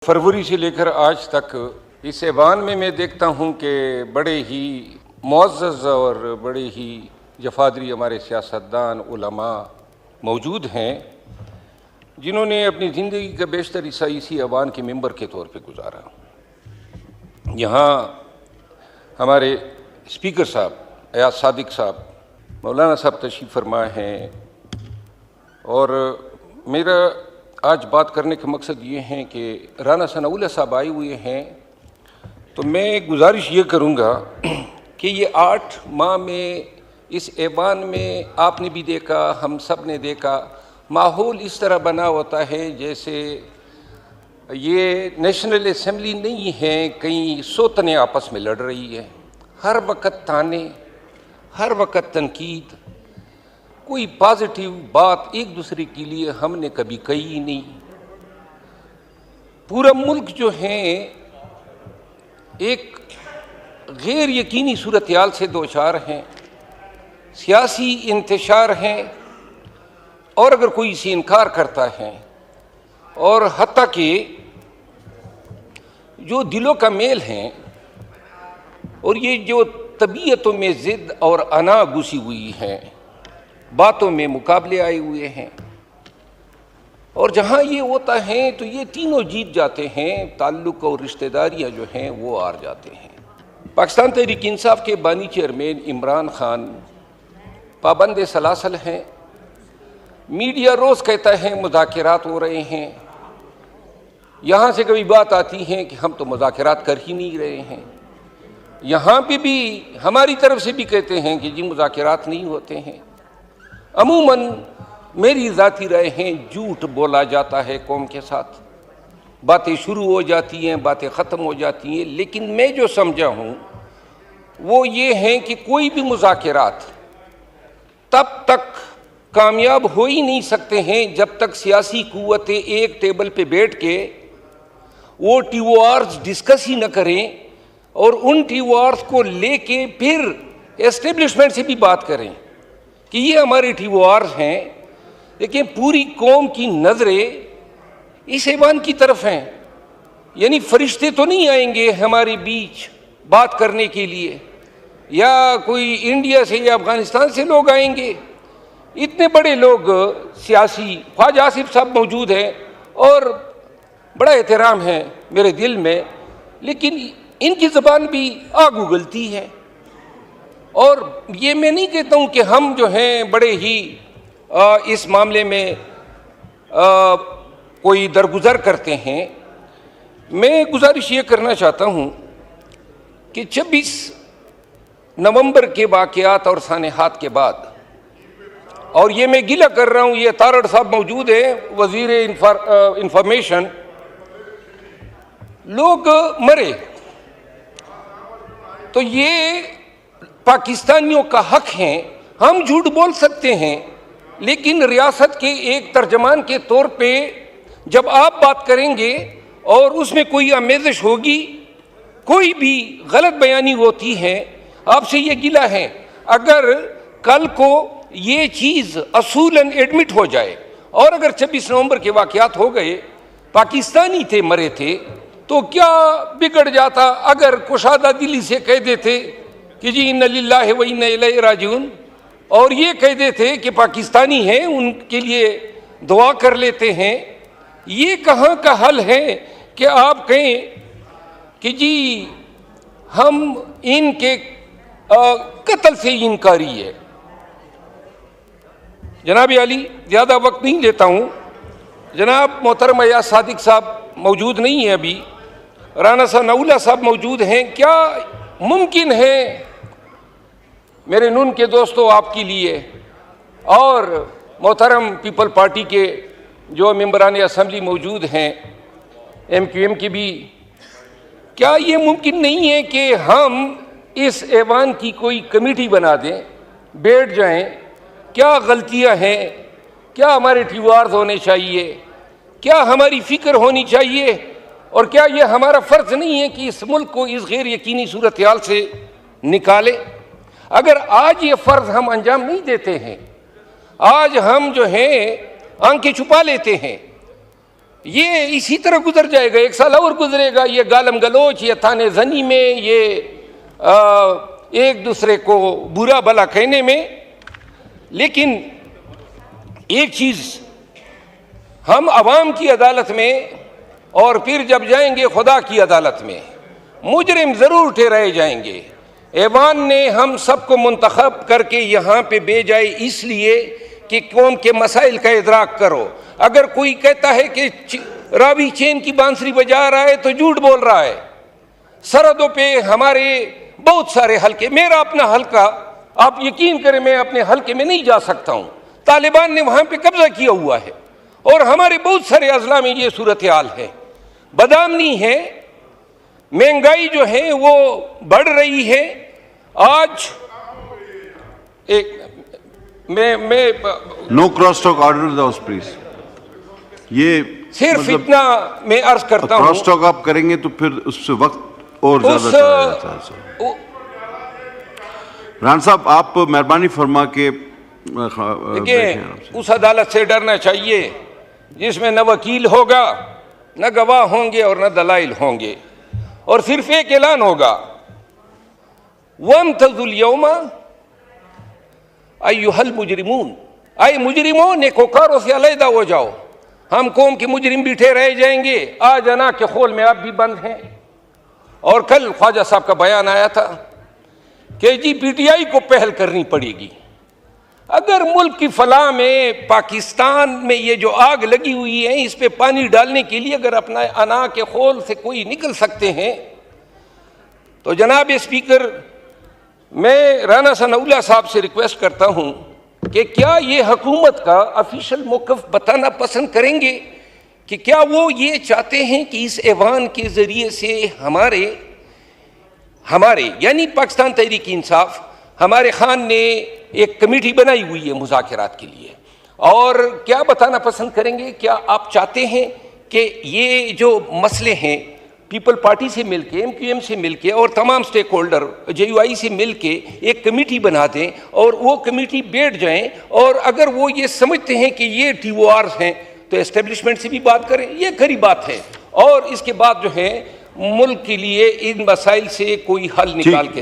फरवरी से लेकर आज तक इस ऐवान में मैं देखता हूँ कि बड़े ही मुअज़्ज़ज़ और बड़े ही जफादरी हमारे सियासतदान उलमा मौजूद हैं जिन्होंने अपनी ज़िंदगी का बेशतर हिस्सा इसी ऐवान के मेंबर के तौर पे गुजारा। यहाँ हमारे स्पीकर साहब अयाज सादिक साहब मौलाना साहब तशरीफ़ फरमा हैं और मेरा आज बात करने का मकसद ये है कि राना सनाउल्लाह साहब आए हुए हैं, तो मैं गुजारिश ये करूँगा कि ये 8 माह में इस ऐवान में आपने भी देखा, हम सब ने देखा, माहौल इस तरह बना होता है जैसे ये नेशनल असम्बली नहीं है, कई सोतने आपस में लड़ रही है। हर वक्त ताने, हर वक्त तनकीद, कोई पॉजिटिव बात एक दूसरे के लिए हमने कभी कही ही नहीं। पूरा मुल्क जो है एक गैर यकीनी सूरत हाल से दो चार हैं, सियासी इंतशार हैं और अगर कोई इसे इनकार करता है और हत्ता कि जो दिलों का मेल है और ये जो तबीयतों में ज़िद और अना घुसी हुई है, बातों में मुकाबले आए हुए हैं और जहाँ ये होता है तो ये तीनों जीत जाते हैं, ताल्लुक़ और रिश्तेदारियाँ जो हैं वो हार जाते हैं। पाकिस्तान तहरीक इंसाफ के बानी चेयरमैन इमरान खान पाबंद सलासल हैं। मीडिया रोज़ कहता है मुज़ाकरात हो रहे हैं, यहाँ से कभी बात आती है कि हम तो मुज़ाकरात कर ही नहीं रहे हैं, यहाँ पे भी हमारी तरफ से भी कहते हैं कि जी मुज़ाकरात नहीं होते हैं। अमूमन मेरी ज़ाती राय है, झूठ बोला जाता है कौम के साथ, बातें शुरू हो जाती हैं, बातें ख़त्म हो जाती हैं, लेकिन मैं जो समझा हूँ वो ये है कि कोई भी मुज़ाकरात तब तक कामयाब हो ही नहीं सकते हैं जब तक सियासी क़ुव्वतें एक टेबल पे बैठ के वो TORs डिस्कस ही न करें और उन TORs को लेके फिर एस्टेब्लिशमेंट से भी बात करें कि ये हमारे TORs हैं, लेकिन पूरी कौम की नज़रें इस ऐवान की तरफ हैं। यानी फरिश्ते तो नहीं आएंगे हमारे बीच बात करने के लिए, या कोई इंडिया से या अफ़गानिस्तान से लोग आएंगे। इतने बड़े लोग सियासी, ख्वाजा आसिफ साहब मौजूद हैं और बड़ा एहतराम है मेरे दिल में, लेकिन इनकी ज़बान भी आग उगलती है। और ये मैं नहीं कहता हूँ कि हम जो हैं बड़े ही इस मामले में कोई दरगुजर करते हैं। मैं गुजारिश ये करना चाहता हूँ कि 26 नवंबर के वाक़यात और सानेहात के बाद, और ये मैं गिला कर रहा हूँ, ये तारड़ साहब मौजूद हैं, वज़ीर इंफॉर्मेशन, लोग मरे तो ये पाकिस्तानियों का हक है, हम झूठ बोल सकते हैं, लेकिन रियासत के एक तर्जमान के तौर पे जब आप बात करेंगे और उसमें कोई आमेज़श होगी, कोई भी गलत बयानी होती है, आपसे ये गिला है। अगर कल को ये चीज़ असूलन एडमिट हो जाए और अगर 26 नवंबर के वाक़यात हो गए, पाकिस्तानी थे मरे थे, तो क्या बिगड़ जाता अगर कुशादा दिली से कह देते कि जी इन्ना लिल्लाहि व इन्ना इलैहि राजिऊन, और ये कह देते कि पाकिस्तानी हैं उनके लिए दुआ कर लेते हैं। ये कहाँ का हल है कि आप कहें कि जी हम इनके कत्ल से इनकारी है। जनाब अली, ज़्यादा वक्त नहीं लेता हूँ, जनाब मोहतरम अयाज सादिक साहब मौजूद नहीं है अभी, राना सनाउल्लाह साहब मौजूद हैं। क्या मुमकिन है मेरे नून के दोस्तों आपके लिए और मोहतरम पीपल पार्टी के जो मेंबरान असम्बली मौजूद हैं, MQM के भी, क्या ये मुमकिन नहीं है कि हम इस ऐवान की कोई कमेटी बना दें, बैठ जाएं, क्या गलतियां हैं, क्या हमारे TORs होने चाहिए, क्या हमारी फ़िक्र होनी चाहिए, और क्या ये हमारा फ़र्ज़ नहीं है कि इस मुल्क को इस गैर यकीनी सूरत हाल से निकालें। अगर आज ये फ़र्ज़ हम अंजाम नहीं देते हैं, आज हम जो हैं आंखें छुपा लेते हैं, یہ اسی طرح گزر جائے گا، 1 سال اور گزرے گا، یہ گالم گلوچ، یہ تانے زنی میں، یہ ایک دوسرے کو برا بھلا کہنے میں. لیکن ایک چیز، ہم عوام کی عدالت میں اور پھر جب جائیں گے خدا کی عدالت میں مجرم ضرور ٹھہرائے جائیں گے. ایوان نے ہم سب کو منتخب کر کے یہاں پہ بھیجا ہے اس لیے کہ قوم کے مسائل کا ادراک کرو. اگر کوئی کہتا ہے کہ راوی چین کی بانسری بجا رہا ہے تو جھوٹ بول رہا ہے. سرحدوں پہ ہمارے بہت سارے حلقے، میرا اپنا حلقہ، آپ یقین کریں میں اپنے حلقے میں نہیں جا سکتا ہوں، طالبان نے وہاں پہ قبضہ کیا ہوا ہے، اور ہمارے بہت سارے اضلاع میں یہ صورتحال ہے. بدامنی ہے، مہنگائی جو ہے وہ بڑھ رہی ہے. آج میں no cross talk order the house please. یہ صرف اتنا میں عرض کرتا ہوں، کراس ٹاک آپ کریں گے تو پھر اس سے وقت اور زیادہ چلا جاتا ہے. رحان صاحب آپ مہربانی فرما کے اس عدالت سے ڈرنا چاہیے جس میں نہ وکیل ہوگا، نہ گواہ ہوں گے اور نہ دلائل ہوں گے، اور صرف ایک اعلان ہوگا، وَامْتَزُوا الْيَوْمَ أَيُّهَا الْمُجْرِمُونَ، آئے مجرموں نیکوکاروں سے علیحدہ ہو جاؤ، ہم قوم کے مجرم بیٹھے رہ جائیں گے. آج انا کے خول میں آپ بھی بند ہیں. اور کل خواجہ صاحب کا بیان آیا تھا کہ جی پی ٹی آئی کو پہل کرنی پڑے گی. اگر ملک کی فلاح میں، پاکستان میں یہ جو آگ لگی ہوئی ہے اس پہ پانی ڈالنے کے لیے اگر اپنا انا کے خول سے کوئی نکل سکتے ہیں تو جناب اسپیکر، میں رانا ثناءاللہ صاحب سے ریکویسٹ کرتا ہوں کہ کیا یہ حکومت کا آفیشیل موقف بتانا پسند کریں گے کہ کیا وہ یہ چاہتے ہیں کہ اس ایوان کے ذریعے سے ہمارے یعنی پاکستان تحریک انصاف، ہمارے خان نے ایک کمیٹی بنائی ہوئی ہے مذاکرات کے لیے، اور کیا بتانا پسند کریں گے، کیا آپ چاہتے ہیں کہ یہ جو مسئلے ہیں پیپل پارٹی سے مل کے، ایم کیو ایم سے مل کے اور تمام سٹیک ہولڈر جے یو آئی سے مل کے ایک کمیٹی بنا دیں اور وہ کمیٹی بیٹھ جائیں، اور اگر وہ یہ سمجھتے ہیں کہ یہ ٹی او آرز ہیں تو اسٹیبلشمنٹ سے بھی بات کریں. یہ کھری بات ہے، اور اس کے بعد جو ہے ملک کے لیے ان مسائل سے کوئی حل نکال کے